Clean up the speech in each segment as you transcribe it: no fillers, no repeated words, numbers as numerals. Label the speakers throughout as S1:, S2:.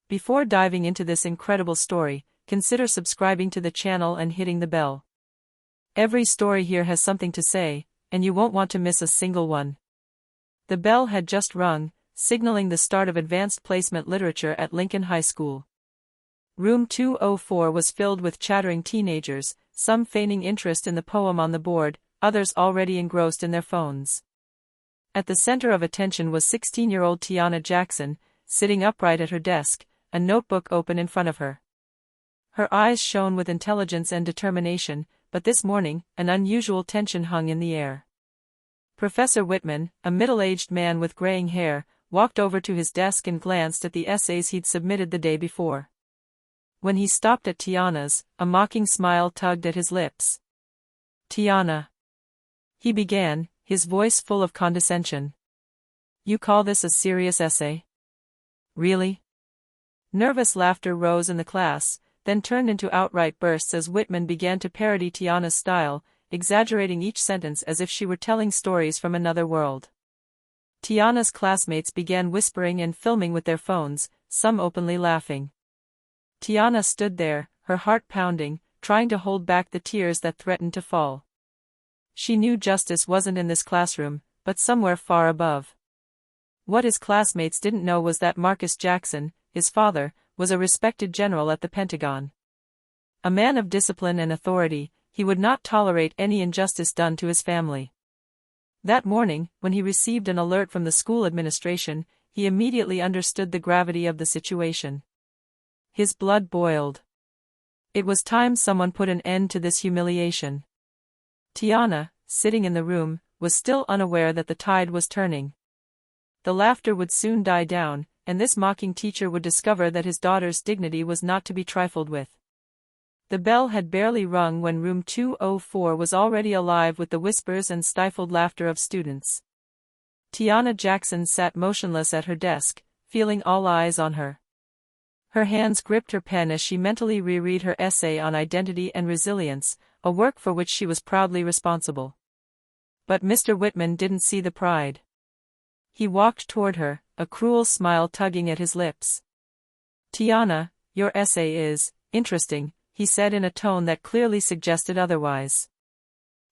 S1: Before diving into this incredible story, consider subscribing to the channel and hitting the bell. Every story here has something to say, and you won't want to miss a single one. The bell had just rung, signaling the start of advanced placement literature at Lincoln High School. Room 204 was filled with chattering teenagers, some feigning interest in the poem on the board, others already engrossed in their phones. At the center of attention was 16-year-old Tiana Jackson, sitting upright at her desk, a notebook open in front of her. Her eyes shone with intelligence and determination, but this morning, an unusual tension hung in the air. Professor Whitman, a middle-aged man with graying hair, walked over to his desk and glanced at the essays he'd submitted the day before. When he stopped at Tiana's, a mocking smile tugged at his lips. "Tiana," he began, his voice full of condescension. "You call this a serious essay? Really?" Nervous laughter rose in the class, then turned into outright bursts as Whitman began to parody Tiana's style, exaggerating each sentence as if she were telling stories from another world. Tiana's classmates began whispering and filming with their phones, some openly laughing. Tiana stood there, her heart pounding, trying to hold back the tears that threatened to fall. She knew justice wasn't in this classroom, but somewhere far above. What his classmates didn't know was that Marcus Jackson, his father, was a respected general at the Pentagon. A man of discipline and authority, he would not tolerate any injustice done to his family. That morning, when he received an alert from the school administration, he immediately understood the gravity of the situation. His blood boiled. It was time someone put an end to this humiliation. Tiana, sitting in the room, was still unaware that the tide was turning. The laughter would soon die down, and this mocking teacher would discover that his daughter's dignity was not to be trifled with. The bell had barely rung when room 204 was already alive with the whispers and stifled laughter of students. Tiana Jackson sat motionless at her desk, feeling all eyes on her. Her hands gripped her pen as she mentally reread her essay on identity and resilience, a work for which she was proudly responsible. But Mr. Whitman didn't see the pride. He walked toward her, a cruel smile tugging at his lips. "Tiana, your essay is interesting," he said in a tone that clearly suggested otherwise.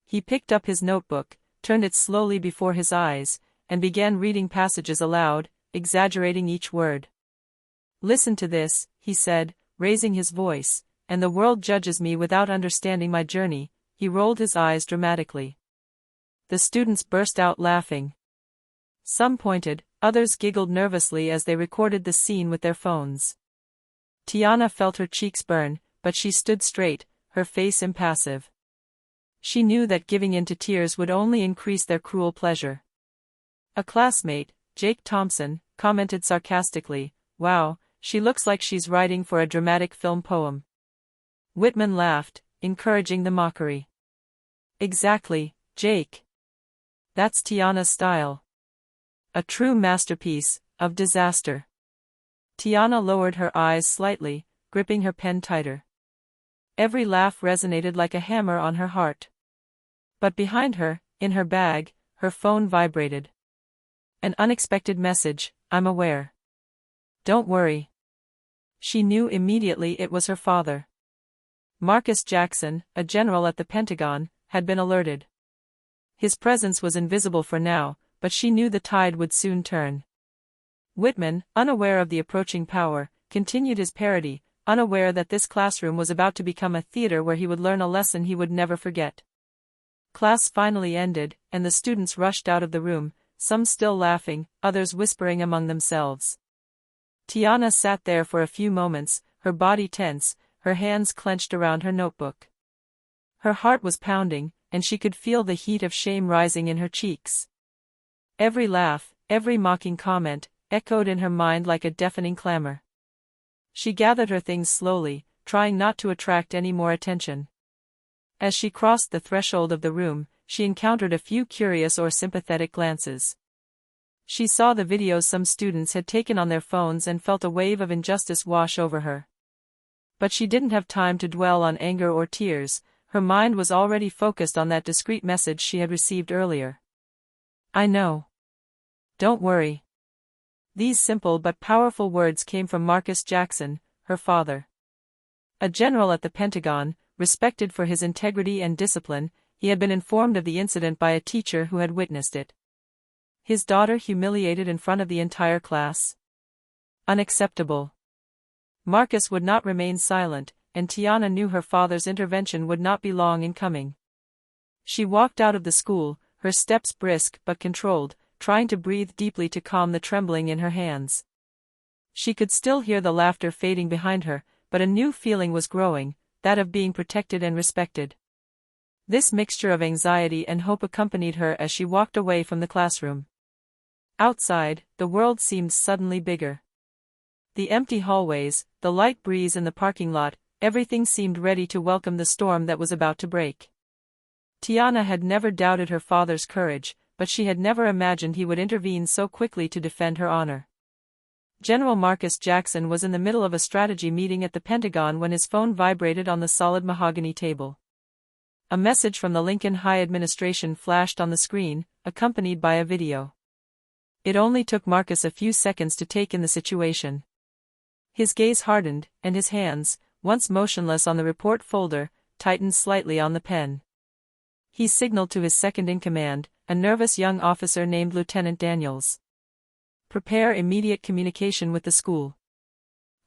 S1: He picked up his notebook, turned it slowly before his eyes, and began reading passages aloud, exaggerating each word. "Listen to this," he said, raising his voice, "and the world judges me without understanding my journey." He rolled his eyes dramatically. The students burst out laughing. Some pointed, others giggled nervously as they recorded the scene with their phones. Tiana felt her cheeks burn, but she stood straight, her face impassive. She knew that giving in to tears would only increase their cruel pleasure. A classmate, Jake Thompson, commented sarcastically, "Wow, she looks like she's writing for a dramatic film poem." Whitman laughed, encouraging the mockery. "Exactly, Jake. That's Tiana's style. A true masterpiece of disaster." Tiana lowered her eyes slightly, gripping her pen tighter. Every laugh resonated like a hammer on her heart. But behind her, in her bag, her phone vibrated. An unexpected message, "I'm aware." "Don't worry." She knew immediately it was her father. Marcus Jackson, a general at the Pentagon, had been alerted. His presence was invisible for now, but she knew the tide would soon turn. Whitman, unaware of the approaching power, continued his parody, unaware that this classroom was about to become a theater where he would learn a lesson he would never forget. Class finally ended, and the students rushed out of the room, some still laughing, others whispering among themselves. Tiana sat there for a few moments, her body tense, her hands clenched around her notebook. Her heart was pounding, and she could feel the heat of shame rising in her cheeks. Every laugh, every mocking comment, echoed in her mind like a deafening clamor. She gathered her things slowly, trying not to attract any more attention. As she crossed the threshold of the room, she encountered a few curious or sympathetic glances. She saw the videos some students had taken on their phones and felt a wave of injustice wash over her. But she didn't have time to dwell on anger or tears, her mind was already focused on that discreet message she had received earlier. "I know. Don't worry." These simple but powerful words came from Marcus Jackson, her father. A general at the Pentagon, respected for his integrity and discipline, he had been informed of the incident by a teacher who had witnessed it. His daughter humiliated in front of the entire class? Unacceptable. Marcus would not remain silent, and Tiana knew her father's intervention would not be long in coming. She walked out of the school, her steps brisk but controlled, trying to breathe deeply to calm the trembling in her hands. She could still hear the laughter fading behind her, but a new feeling was growing, that of being protected and respected. This mixture of anxiety and hope accompanied her as she walked away from the classroom. Outside, the world seemed suddenly bigger. The empty hallways, the light breeze in the parking lot, everything seemed ready to welcome the storm that was about to break. Tiana had never doubted her father's courage, but she had never imagined he would intervene so quickly to defend her honor. General Marcus Jackson was in the middle of a strategy meeting at the Pentagon when his phone vibrated on the solid mahogany table. A message from the Lincoln High administration flashed on the screen, accompanied by a video. It only took Marcus a few seconds to take in the situation. His gaze hardened, and his hands, once motionless on the report folder, tightened slightly on the pen. He signaled to his second-in-command, a nervous young officer named Lieutenant Daniels. Prepare immediate communication with the school.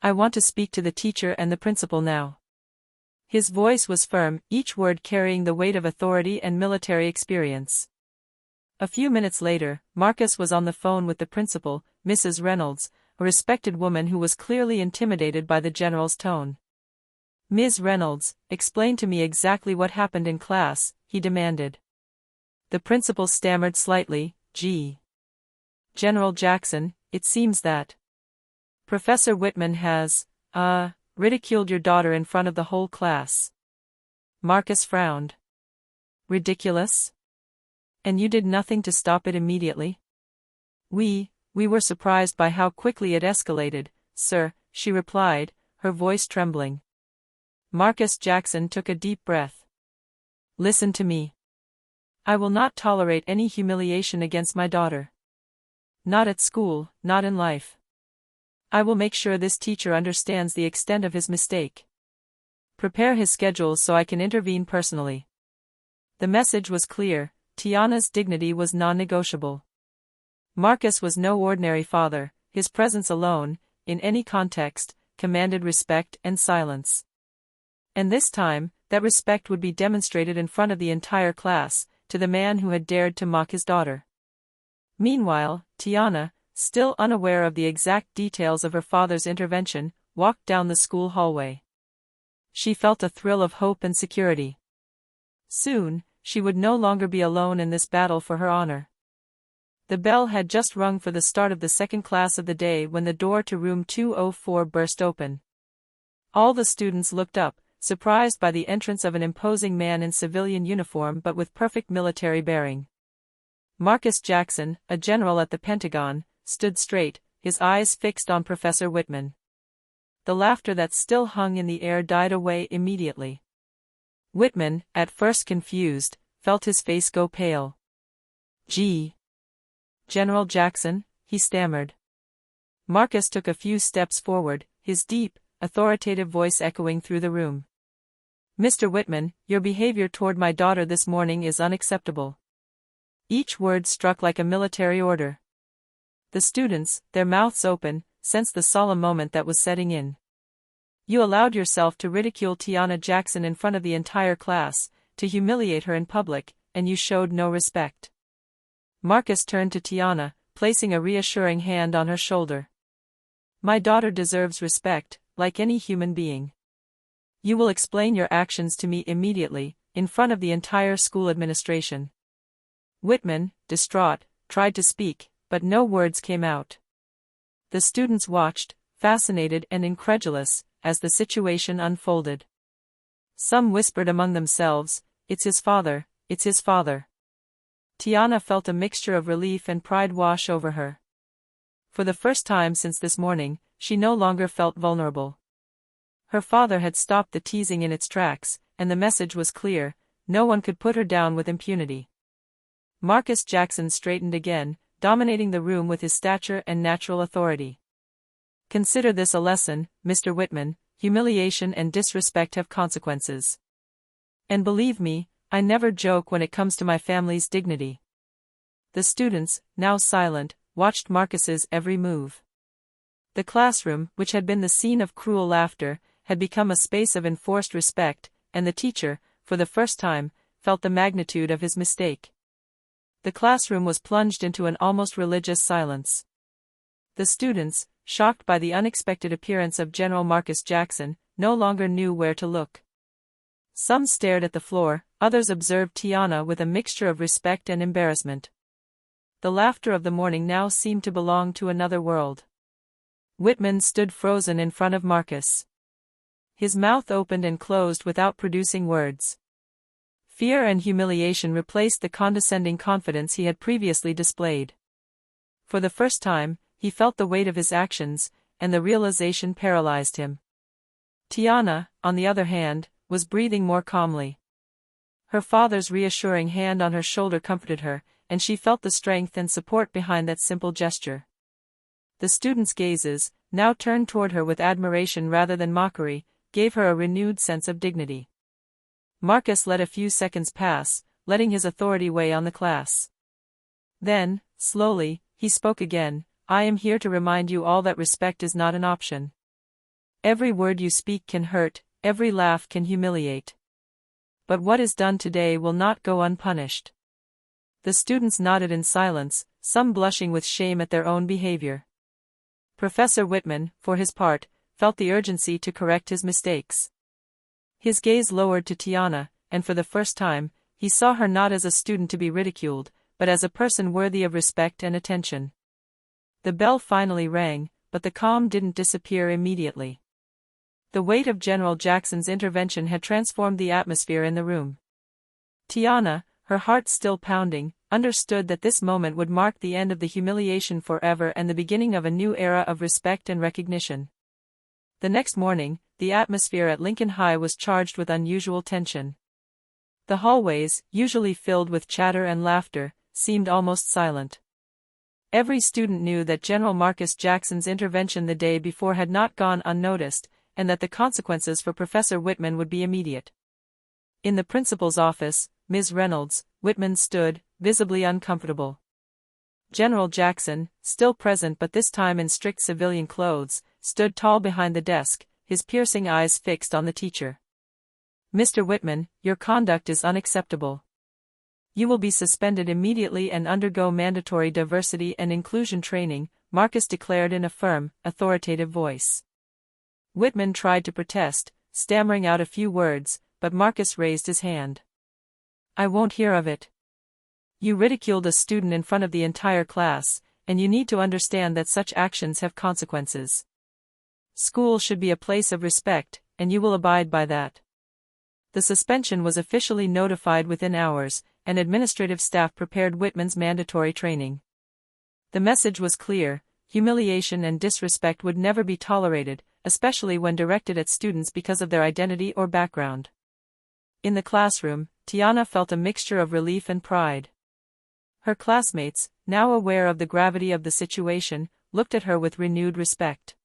S1: I want to speak to the teacher and the principal now. His voice was firm, each word carrying the weight of authority and military experience. A few minutes later, Marcus was on the phone with the principal, Mrs. Reynolds, a respected woman who was clearly intimidated by the general's tone. Ms. Reynolds, explain to me exactly what happened in class, he demanded. The principal stammered slightly, General Jackson, it seems that Professor Whitman has, ridiculed your daughter in front of the whole class. Marcus frowned. Ridiculous? And you did nothing to stop it immediately? We were surprised by how quickly it escalated, sir, she replied, her voice trembling. Marcus Jackson took a deep breath. Listen to me. I will not tolerate any humiliation against my daughter. Not at school, not in life. I will make sure this teacher understands the extent of his mistake. Prepare his schedule so I can intervene personally. The message was clear, Tiana's dignity was non-negotiable. Marcus was no ordinary father, his presence alone, in any context, commanded respect and silence. And this time, that respect would be demonstrated in front of the entire class, to the man who had dared to mock his daughter. Meanwhile, Tiana, still unaware of the exact details of her father's intervention, walked down the school hallway. She felt a thrill of hope and security. Soon, she would no longer be alone in this battle for her honor. The bell had just rung for the start of the second class of the day when the door to room 204 burst open. All the students looked up, surprised by the entrance of an imposing man in civilian uniform but with perfect military bearing. Marcus Jackson, a general at the Pentagon, stood straight, his eyes fixed on Professor Whitman. The laughter that still hung in the air died away immediately. Whitman, at first confused, felt his face go pale. General Jackson, he stammered. Marcus took a few steps forward, his deep, authoritative voice echoing through the room. Mr. Whitman, your behavior toward my daughter this morning is unacceptable. Each word struck like a military order. The students, their mouths open, sensed the solemn moment that was setting in. You allowed yourself to ridicule Tiana Jackson in front of the entire class, to humiliate her in public, and you showed no respect. Marcus turned to Tiana, placing a reassuring hand on her shoulder. My daughter deserves respect, like any human being. You will explain your actions to me immediately, in front of the entire school administration. Whitman, distraught, tried to speak, but no words came out. The students watched, fascinated and incredulous, as the situation unfolded. Some whispered among themselves, "It's his father, it's his father." Tiana felt a mixture of relief and pride wash over her. For the first time since this morning, she no longer felt vulnerable. Her father had stopped the teasing in its tracks, and the message was clear, no one could put her down with impunity. Marcus Jackson straightened again, dominating the room with his stature and natural authority. Consider this a lesson, Mr. Whitman: humiliation and disrespect have consequences. And believe me, I never joke when it comes to my family's dignity. The students, now silent, watched Marcus's every move. The classroom, which had been the scene of cruel laughter, had become a space of enforced respect, and the teacher, for the first time, felt the magnitude of his mistake. The classroom was plunged into an almost religious silence. The students, shocked by the unexpected appearance of General Marcus Jackson, no longer knew where to look. Some stared at the floor, others observed Tiana with a mixture of respect and embarrassment. The laughter of the morning now seemed to belong to another world. Whitman stood frozen in front of Marcus. His mouth opened and closed without producing words. Fear and humiliation replaced the condescending confidence he had previously displayed. For the first time, he felt the weight of his actions, and the realization paralyzed him. Tiana, on the other hand, was breathing more calmly. Her father's reassuring hand on her shoulder comforted her, and she felt the strength and support behind that simple gesture. The students' gazes, now turned toward her with admiration rather than mockery, gave her a renewed sense of dignity. Marcus let a few seconds pass, letting his authority weigh on the class. Then, slowly, he spoke again: "I am here to remind you all that respect is not an option. Every word you speak can hurt, every laugh can humiliate. But what is done today will not go unpunished." The students nodded in silence, some blushing with shame at their own behavior. Professor Whitman, for his part, felt the urgency to correct his mistakes. His gaze lowered to Tiana, and for the first time, he saw her not as a student to be ridiculed, but as a person worthy of respect and attention. The bell finally rang, but the calm didn't disappear immediately. The weight of General Jackson's intervention had transformed the atmosphere in the room. Tiana, her heart still pounding, understood that this moment would mark the end of the humiliation forever and the beginning of a new era of respect and recognition. The next morning, the atmosphere at Lincoln High was charged with unusual tension. The hallways, usually filled with chatter and laughter, seemed almost silent. Every student knew that General Marcus Jackson's intervention the day before had not gone unnoticed, and that the consequences for Professor Whitman would be immediate. In the principal's office, Ms. Reynolds, Whitman stood, visibly uncomfortable. General Jackson, still present but this time in strict civilian clothes, stood tall behind the desk, his piercing eyes fixed on the teacher. "Mr. Whitman, your conduct is unacceptable. You will be suspended immediately and undergo mandatory diversity and inclusion training," Marcus declared in a firm, authoritative voice. Whitman tried to protest, stammering out a few words, but Marcus raised his hand. "I won't hear of it. You ridiculed a student in front of the entire class, and you need to understand that such actions have consequences. School should be a place of respect, and you will abide by that." The suspension was officially notified within hours, and administrative staff prepared Whitman's mandatory training. The message was clear: humiliation and disrespect would never be tolerated, especially when directed at students because of their identity or background. In the classroom, Tiana felt a mixture of relief and pride. Her classmates, now aware of the gravity of the situation, looked at her with renewed respect.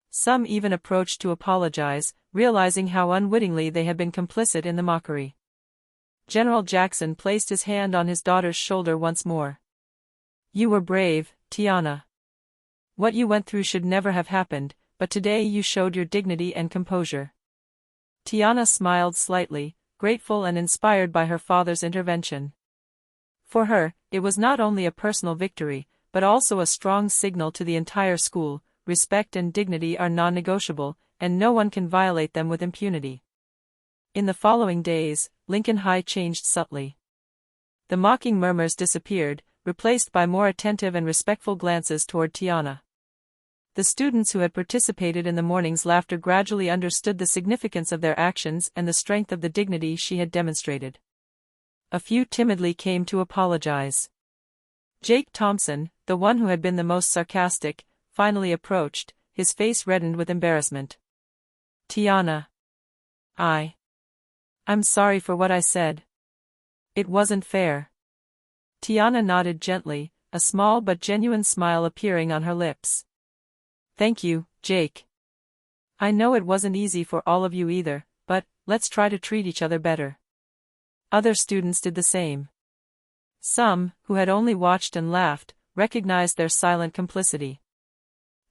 S1: Some even approached to apologize, realizing how unwittingly they had been complicit in the mockery. General Jackson placed his hand on his daughter's shoulder once more. "You were brave, Tiana. What you went through should never have happened, but today you showed your dignity and composure." Tiana smiled slightly, grateful and inspired by her father's intervention. For her, it was not only a personal victory, but also a strong signal to the entire school: respect and dignity are non-negotiable, and no one can violate them with impunity. In the following days, Lincoln High changed subtly. The mocking murmurs disappeared, replaced by more attentive and respectful glances toward Tiana. The students who had participated in the morning's laughter gradually understood the significance of their actions and the strength of the dignity she had demonstrated. A few timidly came to apologize. Jake Thompson, the one who had been the most sarcastic, finally approached, his face reddened with embarrassment. "Tiana. I'm sorry for what I said. It wasn't fair." Tiana nodded gently, a small but genuine smile appearing on her lips. "Thank you, Jake. I know it wasn't easy for all of you either, but let's try to treat each other better." Other students did the same. Some, who had only watched and laughed, recognized their silent complicity.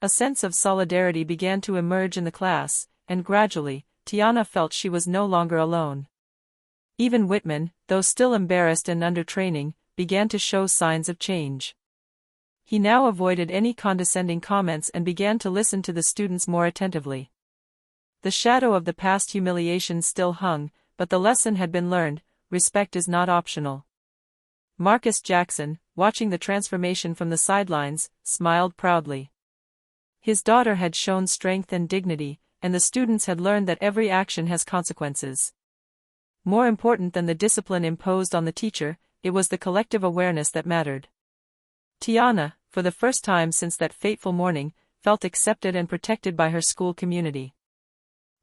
S1: A sense of solidarity began to emerge in the class, and gradually, Tiana felt she was no longer alone. Even Whitman, though still embarrassed and under training, began to show signs of change. He now avoided any condescending comments and began to listen to the students more attentively. The shadow of the past humiliation still hung, but the lesson had been learned: respect is not optional. Marcus Jackson, watching the transformation from the sidelines, smiled proudly. His daughter had shown strength and dignity, and the students had learned that every action has consequences. More important than the discipline imposed on the teacher, it was the collective awareness that mattered. Tiana, for the first time since that fateful morning, felt accepted and protected by her school community.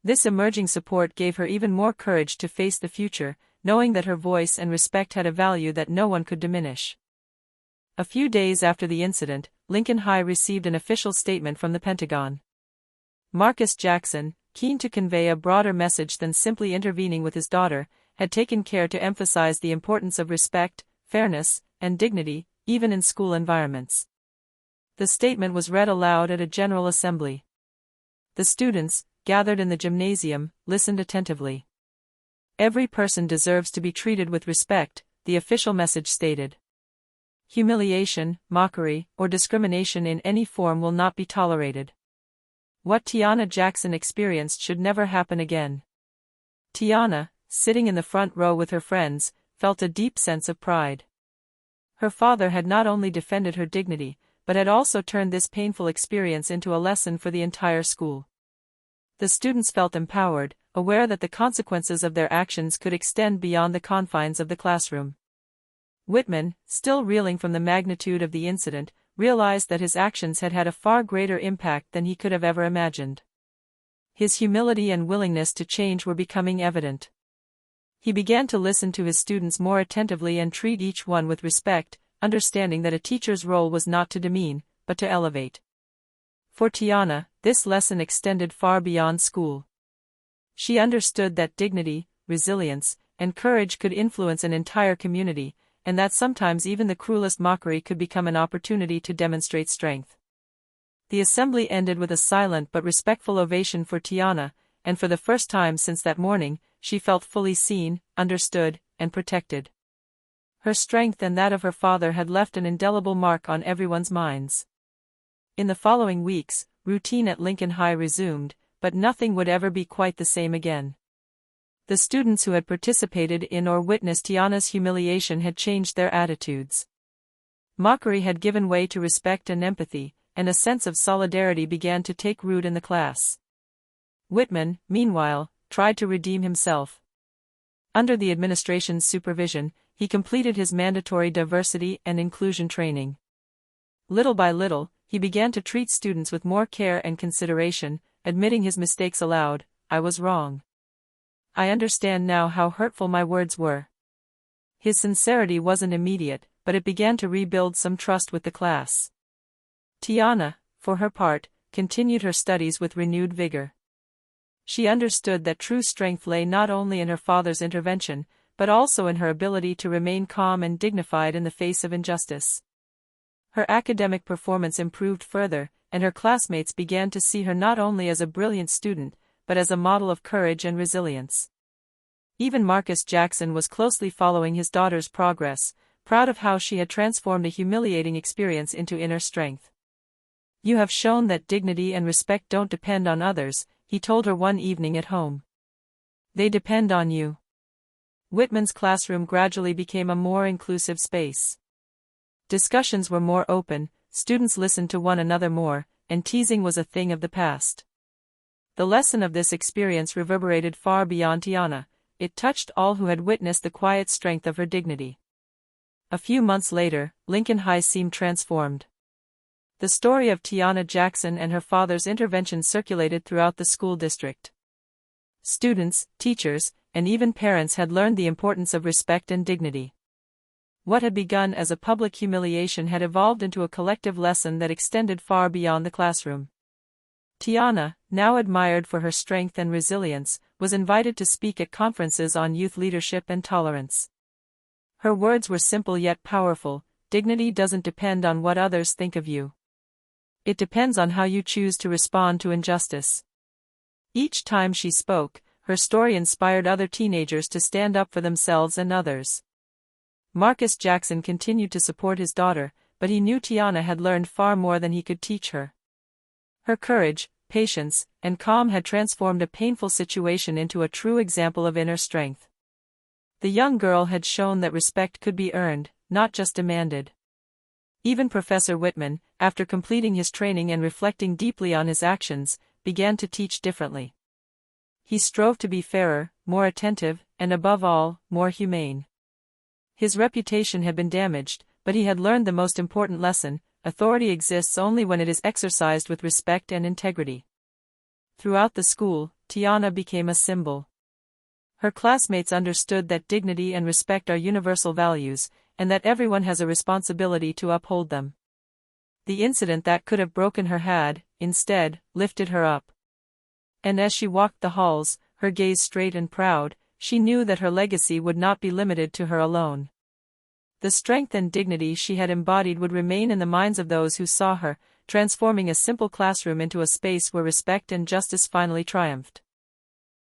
S1: This emerging support gave her even more courage to face the future, knowing that her voice and respect had a value that no one could diminish. A few days after the incident, Lincoln High received an official statement from the Pentagon. Marcus Jackson, keen to convey a broader message than simply intervening with his daughter, had taken care to emphasize the importance of respect, fairness, and dignity, even in school environments. The statement was read aloud at a general assembly. The students, gathered in the gymnasium, listened attentively. "Every person deserves to be treated with respect," the official message stated. "Humiliation, mockery, or discrimination in any form will not be tolerated." What Tiana Jackson experienced should never happen again. Tiana, sitting in the front row with her friends, felt a deep sense of pride. Her father had not only defended her dignity, but had also turned this painful experience into a lesson for the entire school. The students felt empowered, aware that the consequences of their actions could extend beyond the confines of the classroom. Whitman, still reeling from the magnitude of the incident, realized that his actions had had a far greater impact than he could have ever imagined. His humility and willingness to change were becoming evident. He began to listen to his students more attentively and treat each one with respect, understanding that a teacher's role was not to demean, but to elevate. For Tiana, this lesson extended far beyond school. She understood that dignity, resilience, and courage could influence an entire community, and that sometimes even the cruelest mockery could become an opportunity to demonstrate strength. The assembly ended with a silent but respectful ovation for Tiana, and for the first time since that morning, she felt fully seen, understood, and protected. Her strength and that of her father had left an indelible mark on everyone's minds. In the following weeks, routine at Lincoln High resumed, but nothing would ever be quite the same again. The students who had participated in or witnessed Tiana's humiliation had changed their attitudes. Mockery had given way to respect and empathy, and a sense of solidarity began to take root in the class. Whitman, meanwhile, tried to redeem himself. Under the administration's supervision, he completed his mandatory diversity and inclusion training. Little by little, he began to treat students with more care and consideration, admitting his mistakes aloud. "I was wrong. I understand now how hurtful my words were." His sincerity wasn't immediate, but it began to rebuild some trust with the class. Tiana, for her part, continued her studies with renewed vigor. She understood that true strength lay not only in her father's intervention, but also in her ability to remain calm and dignified in the face of injustice. Her academic performance improved further, and her classmates began to see her not only as a brilliant student, but as a model of courage and resilience. Even Marcus Jackson was closely following his daughter's progress, proud of how she had transformed a humiliating experience into inner strength. "You have shown that dignity and respect don't depend on others," he told her one evening at home. "They depend on you." Whitman's classroom gradually became a more inclusive space. Discussions were more open, students listened to one another more, and teasing was a thing of the past. The lesson of this experience reverberated far beyond Tiana. It touched all who had witnessed the quiet strength of her dignity. A few months later, Lincoln High seemed transformed. The story of Tiana Jackson and her father's intervention circulated throughout the school district. Students, teachers, and even parents had learned the importance of respect and dignity. What had begun as a public humiliation had evolved into a collective lesson that extended far beyond the classroom. Tiana, now admired for her strength and resilience, was invited to speak at conferences on youth leadership and tolerance. Her words were simple yet powerful: dignity doesn't depend on what others think of you. It depends on how you choose to respond to injustice. Each time she spoke, her story inspired other teenagers to stand up for themselves and others. Marcus Jackson continued to support his daughter, but he knew Tiana had learned far more than he could teach her. Her courage, patience, and calm had transformed a painful situation into a true example of inner strength. The young girl had shown that respect could be earned, not just demanded. Even Professor Whitman, after completing his training and reflecting deeply on his actions, began to teach differently. He strove to be fairer, more attentive, and above all, more humane. His reputation had been damaged, but he had learned the most important lesson: authority exists only when it is exercised with respect and integrity. Throughout the school, Tiana became a symbol. Her classmates understood that dignity and respect are universal values, and that everyone has a responsibility to uphold them. The incident that could have broken her had, instead, lifted her up. And as she walked the halls, her gaze straight and proud, she knew that her legacy would not be limited to her alone. The strength and dignity she had embodied would remain in the minds of those who saw her, transforming a simple classroom into a space where respect and justice finally triumphed.